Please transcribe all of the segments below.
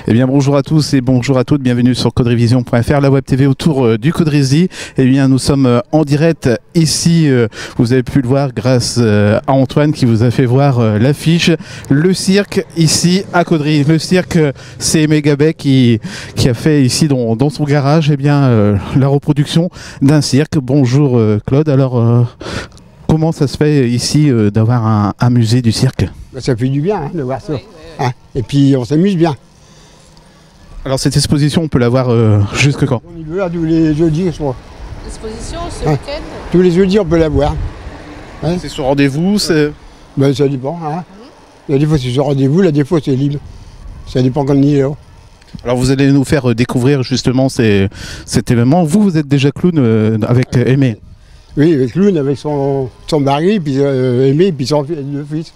Eh bien bonjour à tous et bonjour à toutes, bienvenue sur caudrevision.fr, la web TV autour du Caudrésie. Eh bien nous sommes en direct ici, vous avez pu le voir grâce à Antoine qui vous a fait voir l'affiche, le cirque ici à Caudry. Le cirque, c'est Megabay qui a fait ici dans son garage la reproduction d'un cirque. Bonjour Claude, alors comment ça se fait ici d'avoir un musée du cirque? Ça fait du bien de voir ça. Hein, et puis on s'amuse bien. Alors cette exposition, on peut la voir jusque quand? On y va tous les jeudis, je crois. L'exposition, ce week-end? Tous les jeudis, on peut la voir. Hein, c'est sur rendez-vous, c'est... Ben, ça dépend. Hein. Des fois, c'est sur rendez-vous, là, des fois, c'est libre. Ça dépend quand on y est. Là. Alors vous allez nous faire découvrir justement cet événement. Vous êtes déjà clown avec Aimé? Oui, avec clown, avec son mari, puis Aimé, puis son fils.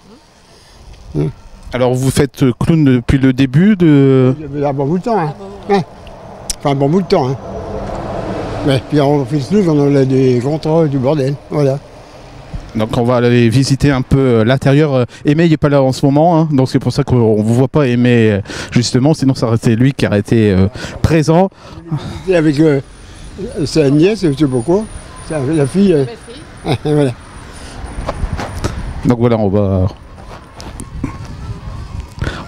Hein. Alors vous faites clown depuis le début de... Un bon bout de temps. Hein. Hein. Enfin, un bon bout de temps. Hein. Ouais, puis on fait le clown, on a des contrats, du bordel. Voilà. Donc on va aller visiter un peu l'intérieur. Aimé il n'est pas là en ce moment, hein, donc c'est pour ça qu'on ne vous voit pas Aimé justement, sinon ça aurait été lui qui aurait été présent. Avec sa nièce, je ne sais pas quoi, la fille. Voilà. Donc voilà, on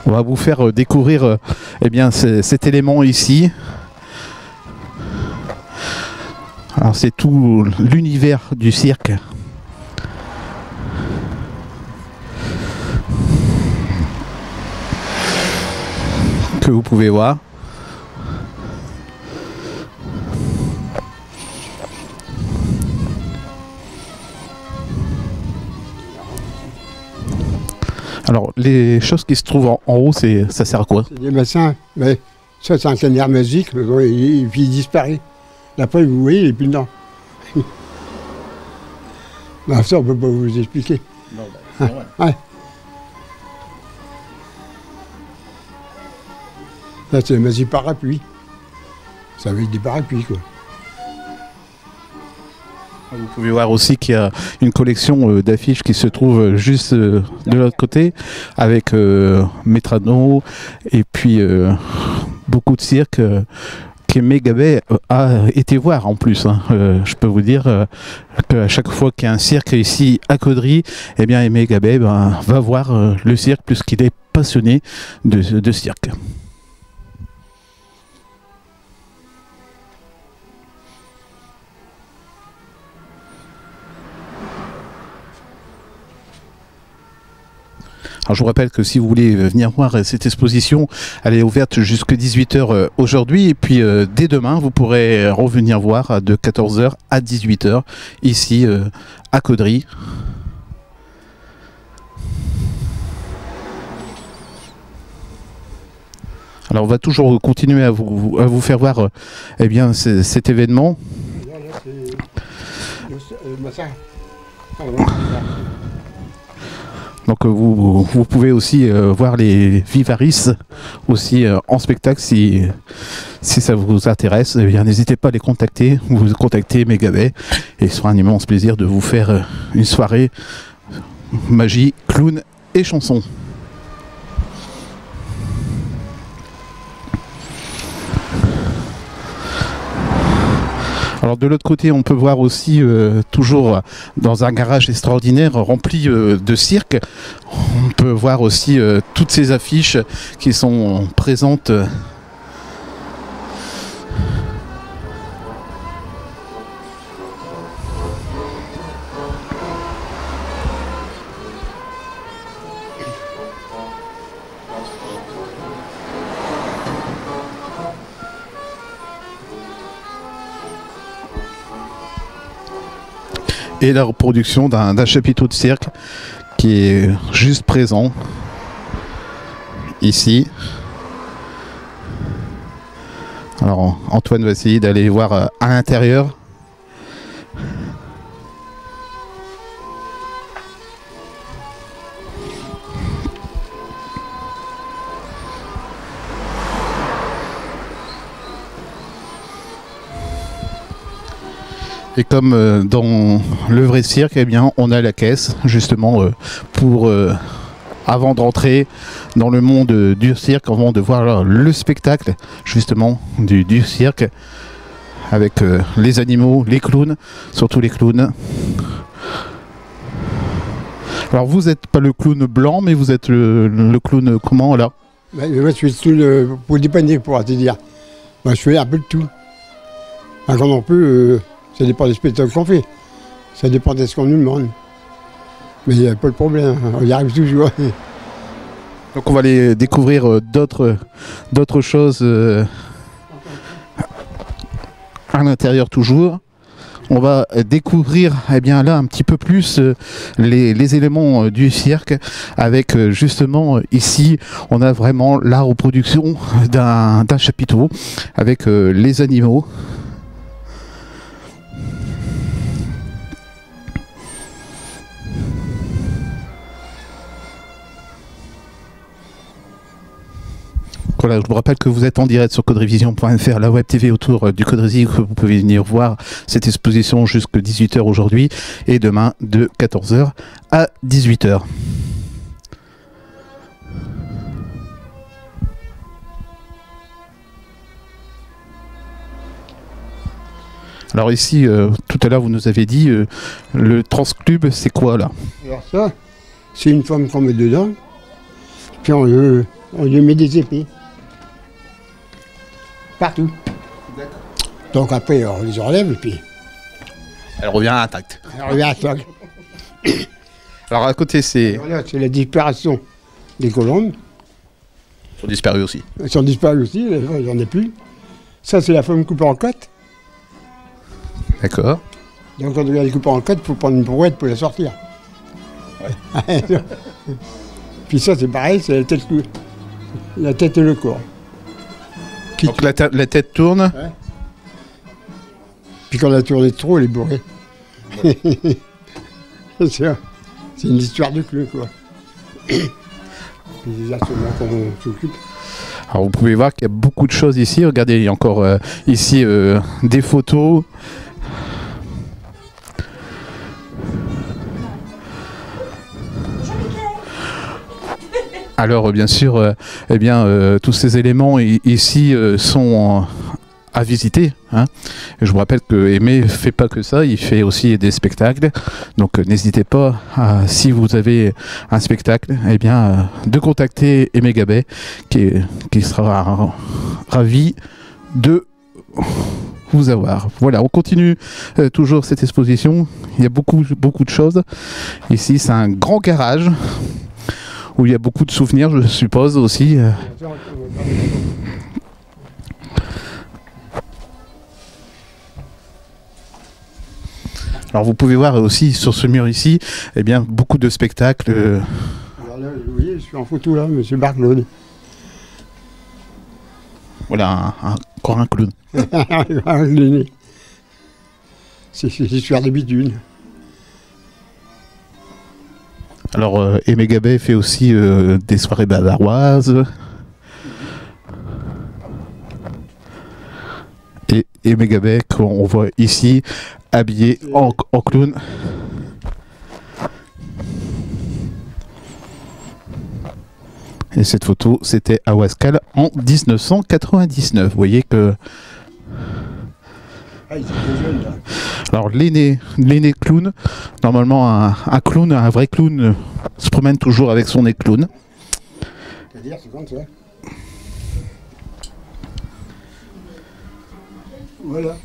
va vous faire découvrir cet élément ici. Alors c'est tout l'univers du cirque. Que vous pouvez voir. Alors, les choses qui se trouvent en haut, ça sert à quoi? C'est des bassins, mais ça c'est un canard magique, et puis il disparaît. Après, vous voyez, il n'est plus dedans. Non, ça, on ne peut pas vous expliquer. Non, bah, ouais. Là, c'est le magique parapluie. Ça avec des parapluies, quoi. Vous pouvez voir aussi qu'il y a une collection d'affiches qui se trouve juste de l'autre côté, avec Métrano et puis beaucoup de cirques que Megabay a été voir en plus. Hein. Je peux vous dire qu'à chaque fois qu'il y a un cirque ici à Caudry, eh bien Megabay va voir le cirque puisqu'il est passionné de cirque. Alors je vous rappelle que si vous voulez venir voir cette exposition, elle est ouverte jusqu'à 18 h aujourd'hui et puis dès demain vous pourrez revenir voir de 14 h à 18 h ici à Caudry. Alors on va toujours continuer à vous faire voir cet événement. Donc vous pouvez aussi voir les Vivaris aussi en spectacle si ça vous intéresse. Eh bien n'hésitez pas à les contacter, vous contactez Megabay et ce sera un immense plaisir de vous faire une soirée magie, clown et chanson. Alors de l'autre côté, on peut voir aussi, toujours dans un garage extraordinaire rempli de cirque, on peut voir aussi toutes ces affiches qui sont présentes. Et la reproduction d'un chapiteau de cirque qui est juste présent ici. Alors Antoine va essayer d'aller voir à l'intérieur. Et comme dans le vrai cirque, eh bien, on a la caisse justement pour avant d'entrer dans le monde du cirque, avant de voir le spectacle justement du cirque avec les animaux, les clowns, surtout les clowns. Alors vous n'êtes pas le clown blanc, mais vous êtes le clown comment là? Moi, je suis tout pour dépanner, pour te dire. Moi, je fais un peu de tout. Quand on peut, ça dépend des spectacles qu'on fait. Ça dépend de ce qu'on nous demande. Mais il n'y a pas de problème, on y arrive toujours. Donc on va aller découvrir d'autres choses à l'intérieur toujours. On va découvrir eh bien, là un petit peu plus les éléments du cirque avec justement ici on a vraiment la reproduction d'un chapiteau avec les animaux. Voilà, je vous rappelle que vous êtes en direct sur coderevision.fr, la web TV autour du Codrezi, que vous pouvez venir voir cette exposition jusqu'à 18h aujourd'hui et demain de 14h à 18h. Alors ici, tout à l'heure vous nous avez dit, le Transclub c'est quoi là? Alors ça, c'est une femme qu'on met dedans, puis on lui met des épées. Partout. Donc après, on les enlève et puis... Elle revient intacte. Elle revient intacte. Alors à côté c'est... Là, c'est la disparition des colombes. Ils sont disparus aussi. Elles sont disparues aussi, il n'y en a plus. Ça, c'est la femme coupée en côte. D'accord. Donc quand on vient les couper en côte, il faut prendre une brouette pour la sortir. Ouais. Puis ça, c'est pareil, c'est la tête et le corps. Donc la tête tourne. Ouais. Puis quand la tourne trop, elle est bourrée. C'est une histoire de clou, quoi. Puis là, c'est là qu'on s'occupe. Alors vous pouvez voir qu'il y a beaucoup de choses ici. Regardez, il y a encore ici des photos. Alors bien sûr, eh bien, tous ces éléments ici sont à visiter. Hein. Je vous rappelle que Aimé ne fait pas que ça, il fait aussi des spectacles. Donc n'hésitez pas, si vous avez un spectacle, eh bien, de contacter Aimé Gabet, qui sera ravi de vous avoir. Voilà, on continue toujours cette exposition. Il y a beaucoup de choses. Ici, c'est un grand garage où il y a beaucoup de souvenirs, je suppose, aussi. Alors vous pouvez voir aussi sur ce mur ici, eh bien, beaucoup de spectacles. Alors là, vous voyez, je suis en photo là, monsieur Barclaude. Voilà, encore un clown. C'est l'histoire d'habitude. Alors, Aimé Gabet fait aussi des soirées bavaroises. Et Aimé Gabet, qu'on voit ici, habillé en clown. Et cette photo, c'était à Wascal en 1999. Vous voyez que... Ah, il était jeune, là. Alors l'aîné clown, normalement un clown, un vrai clown se promène toujours avec son nez clown. C'est-à-dire, c'est comme ça. Voilà.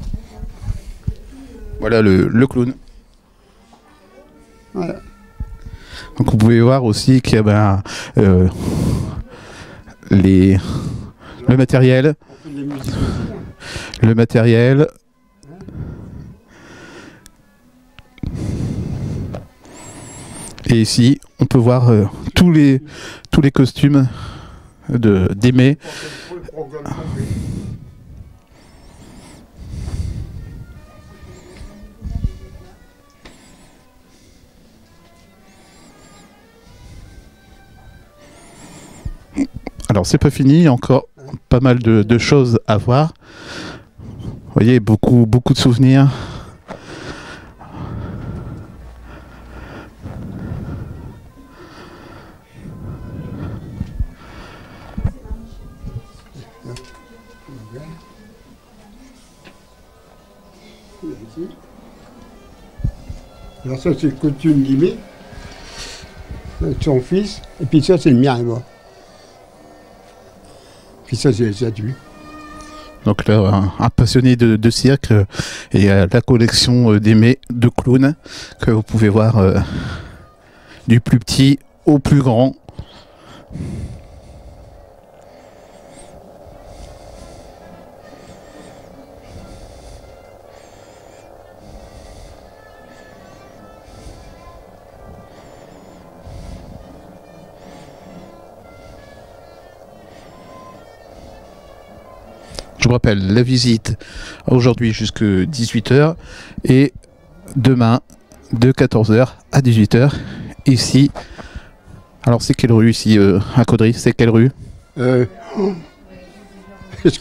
Voilà le clown. Voilà. Donc vous pouvez voir aussi qu'il y a le matériel. Le matériel. Et ici, on peut voir tous les costumes d'Aimé. Alors c'est pas fini, il y a encore pas mal de choses à voir. Vous voyez, beaucoup de souvenirs. ici. Alors ça c'est le costume d'Imé, son fils, et puis ça c'est le mien là-bas. Puis ça c'est les statues. Donc là, un passionné de cirque et la collection d'Aimé de clowns que vous pouvez voir du plus petit au plus grand. Je vous rappelle, la visite aujourd'hui jusqu'à 18h et demain de 14h à 18h ici. Alors c'est quelle rue ici à Caudry? C'est quelle rue? Je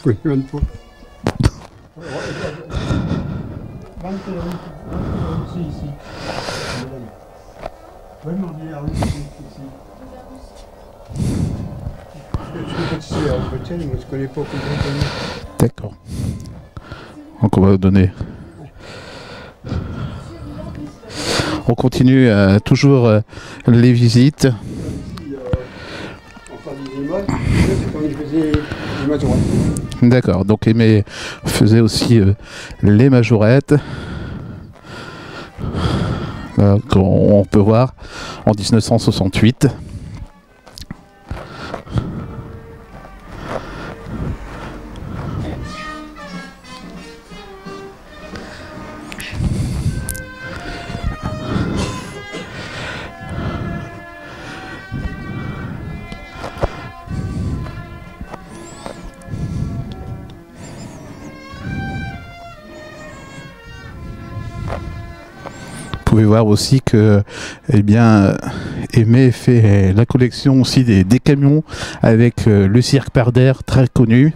connais même pas. Je connais pas. D'accord. Donc on va donner. On continue toujours les visites. D'accord. Donc Aimé faisait aussi les majorettes. On peut voir en 1968. Vous pouvez voir aussi que Aimé fait la collection aussi des camions avec le cirque Parder très connu.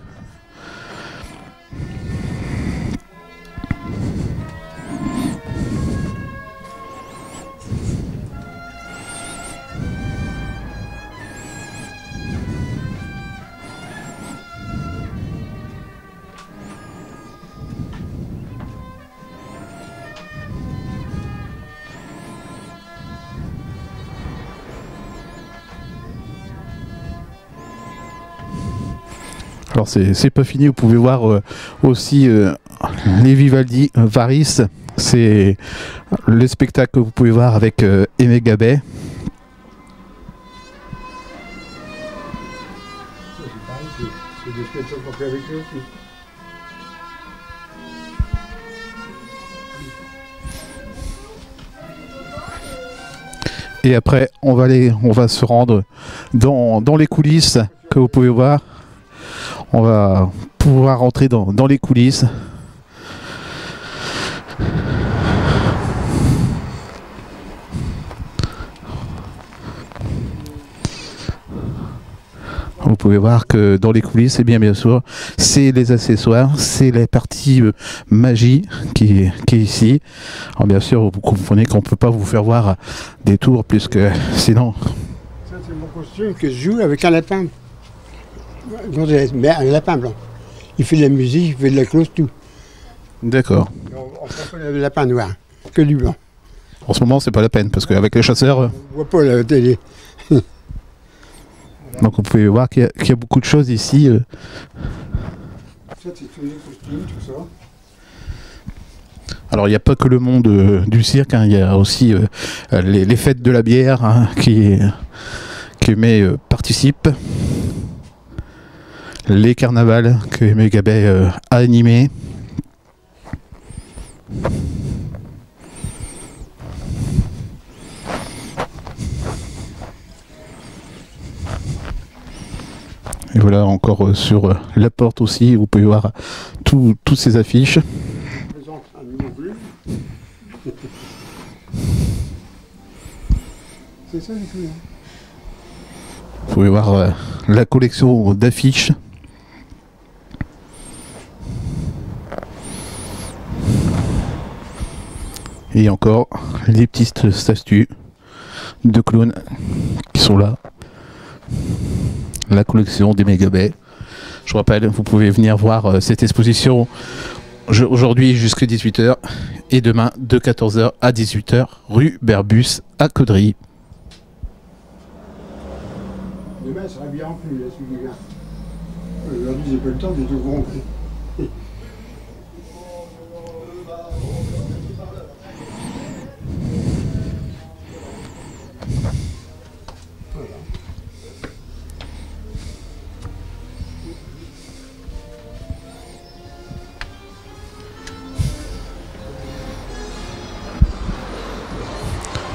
Alors c'est pas fini, vous pouvez voir aussi les Vivaldi Varis, c'est le spectacle que vous pouvez voir avec Aimé Gabet. C'est des spectacles qu'on fait avec eux aussi. Et après on va se rendre dans les coulisses que vous pouvez voir. On va pouvoir rentrer dans les coulisses. Vous pouvez voir que dans les coulisses, bien sûr, c'est les accessoires, c'est la partie magie qui est ici. Alors bien sûr, vous comprenez qu'on ne peut pas vous faire voir des tours, puisque sinon... Ça, c'est mon costume que je joue avec un lapin. Mais un lapin blanc. Il fait de la musique, il fait de la cloche, tout. D'accord. On prend pas le lapin noir, que du blanc. En ce moment, c'est pas la peine, parce qu'avec les chasseurs... On voit pas la télé. Donc vous pouvez voir qu'il y a beaucoup de choses ici. Ça, c'est tous les costumes, tout ça. Alors il n'y a pas que le monde du cirque, hein, il y a aussi les fêtes de la bière hein, qui participe. Les carnavals que Aimé Gabet a animés. Et voilà encore sur la porte aussi, vous pouvez voir toutes ces affiches. C'est ça les couilles. Vous pouvez voir la collection d'affiches. Et encore les petites statues de clowns qui sont là. La collection d'Aimé Gabet. Je vous rappelle, vous pouvez venir voir cette exposition Aujourd'hui jusqu'à 18h et demain de 14h à 18h rue Berbus à Caudry. Demain, ça sera bien rempli, là, celui-là. Aujourd'hui, j'ai pas le temps, j'ai tout compris.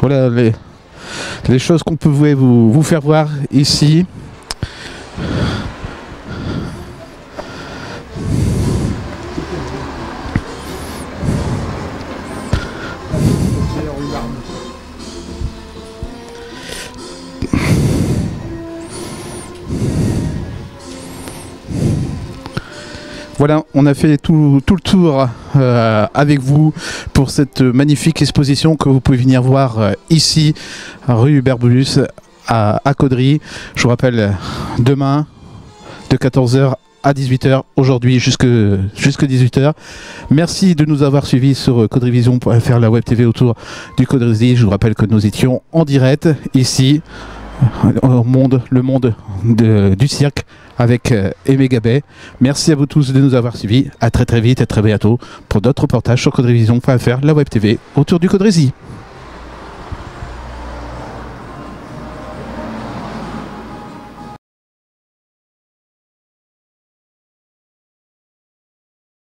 Voilà les choses qu'on pouvait vous faire voir ici. Voilà, on a fait tout le tour avec vous pour cette magnifique exposition que vous pouvez venir voir ici, rue Berbus à Caudry. Je vous rappelle, demain de 14h à 18h, aujourd'hui jusque 18h. Merci de nous avoir suivis sur caudryvision.fr, la web TV autour du Caudry. Je vous rappelle que nous étions en direct ici, le monde du cirque avec Aimé Gabet. Merci à vous tous de nous avoir suivis. À très vite et très bientôt pour d'autres reportages sur caudryvision.fr, la web TV autour du Caudry.